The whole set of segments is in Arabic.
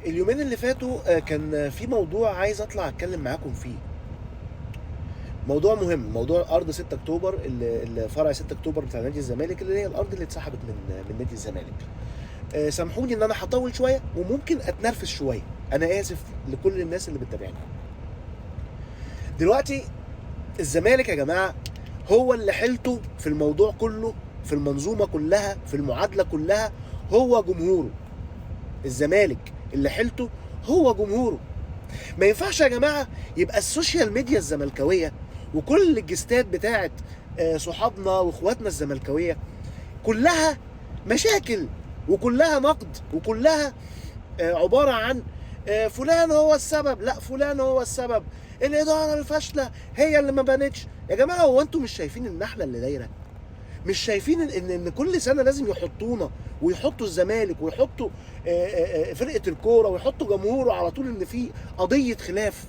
اليومين اللي فاتوا كان في موضوع عايز اطلع اتكلم معاكم فيه. موضوع مهم، موضوع ارض 6 اكتوبر، الفرع 6 اكتوبر بتاع نادي الزمالك، اللي هي الارض اللي اتسحبت من نادي الزمالك. سامحوني ان انا هطول شويه وممكن اتنرفز شويه، انا اسف لكل الناس اللي بتتابعني. دلوقتي الزمالك يا جماعه هو اللي حيلته في الموضوع كله، في المنظومه كلها، في المعادله كلها، هو جمهوره. الزمالك اللي حيلته هو جمهوره. ما ينفعش يا جماعه يبقى السوشيال ميديا الزملكاويه وكل الجستات بتاعت صحابنا واخواتنا الزملكاويه كلها مشاكل وكلها نقد وكلها عباره عن فلان هو السبب، لا فلان هو السبب، الاداره الفاشله هي اللي ما بانتش. يا جماعه هو انتم مش شايفين النحله اللي دايره؟ مش شايفين ان كل سنه لازم يحطونا ويحطوا الزمالك ويحطوا فرقه الكوره ويحطوا جمهوره على طول ان في قضيه خلاف؟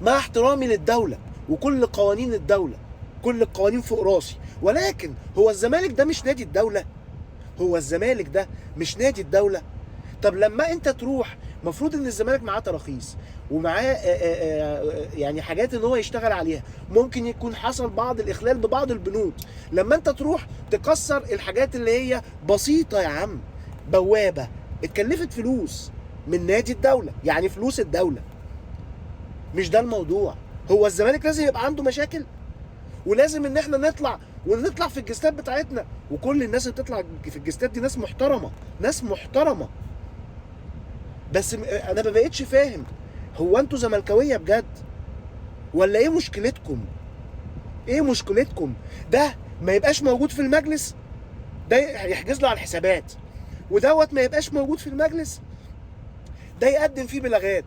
مع احترامي للدوله وكل قوانين الدوله، كل القوانين فوق راسي، ولكن هو الزمالك ده مش نادي الدوله؟ هو الزمالك ده مش نادي الدوله؟ طب لما انت تروح، مفروض ان الزمالك معاه تراخيص ومعاه يعني حاجات ان هو يشتغل عليها، ممكن يكون حصل بعض الاخلال ببعض البنود. لما انت تروح تكسر الحاجات اللي هي بسيطه يا عم، بوابه اتكلفت فلوس من نادي الدوله، يعني فلوس الدوله. مش ده الموضوع. هو الزمالك لازم يبقى عنده مشاكل ولازم ان احنا نطلع في الجستات بتاعتنا، وكل الناس اللي بتطلع في الجستات دي ناس محترمه، ناس محترمه. بس انا ما بقتش فاهم، هو انتوا زملكاويه بجد ولا ايه مشكلتكم؟ ايه مشكلتكم؟ ده ما يبقاش موجود في المجلس، ده يحجز له على الحسابات، ودوت ما يبقاش موجود في المجلس، ده يقدم فيه بلاغات.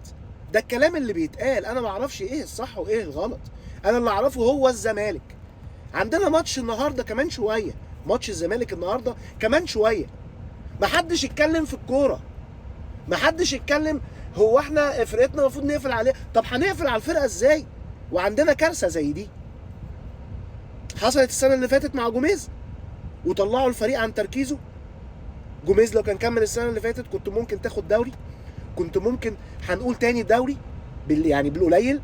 ده الكلام اللي بيتقال، انا ما اعرفش ايه الصح وايه الغلط. انا اللي اعرفه هو الزمالك. عندنا ماتش النهارده كمان شويه، ماتش الزمالك النهارده كمان شويه. ما حدش يتكلم في الكوره، ما حدش يتكلم هو احنا فرقتنا المفروض نقفل عليها. طب هنقفل على الفرقه ازاي وعندنا كارثه زي دي؟ حصلت السنه اللي فاتت مع جوميز وطلعوا الفريق عن تركيزه. جوميز لو كان كمل السنه اللي فاتت كنت ممكن تاخد دوري، كنت ممكن هنقول تاني دوري يعني بالقليل،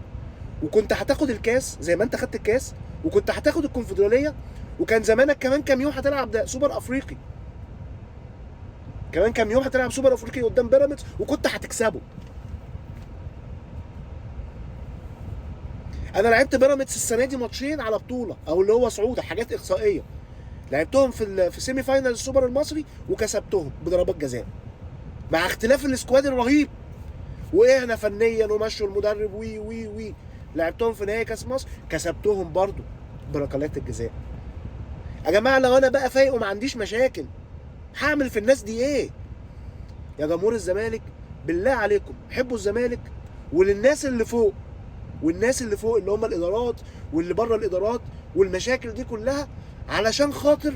وكنت هتاخد الكاس زي ما انت خدت الكاس، وكنت هتاخد الكونفدراليه، وكان زمانك كمان كام يوم هتلعب سوبر افريقي، كمان كام يوم هتلعب سوبر افريقي قدام بيراميدز وكنت هتكسبه. انا لعبت بيراميدز السنه دي ماتشين على بطوله او اللي هو صعوده، حاجات اقصائيه، لعبتهم في سيمي فاينل السوبر المصري وكسبتهم بضربات جزاء، مع اختلاف السكواد الرهيب. وقعنا فنيا ومشوا المدرب وي وي وي، لعبتهم في نهائي كاس مصر كسبتهم برضو بركلات الجزاء. يا جماعه لو انا بقى فايق وما عنديش مشاكل، هعمل في الناس دي ايه؟ يا جمهور الزمالك بالله عليكم حبوا الزمالك. وللناس اللي فوق، والناس اللي فوق اللي هم الادارات واللي بره الادارات والمشاكل دي كلها، علشان خاطر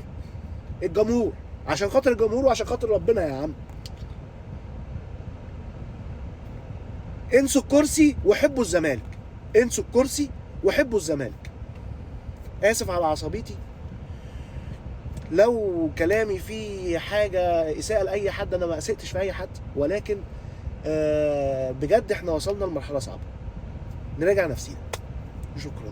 الجمهور، عشان خاطر الجمهور وعشان خاطر ربنا يا عم، انسوا الكرسي وحبوا الزمالك، انسوا الكرسي وحبوا الزمالك. اسف على عصبيتي، لو كلامي فيه حاجه اساءه لاي حد، انا ما اسئتش في اي حد، ولكن بجد احنا وصلنا لمرحله صعبه، نراجع نفسينا. شكرا.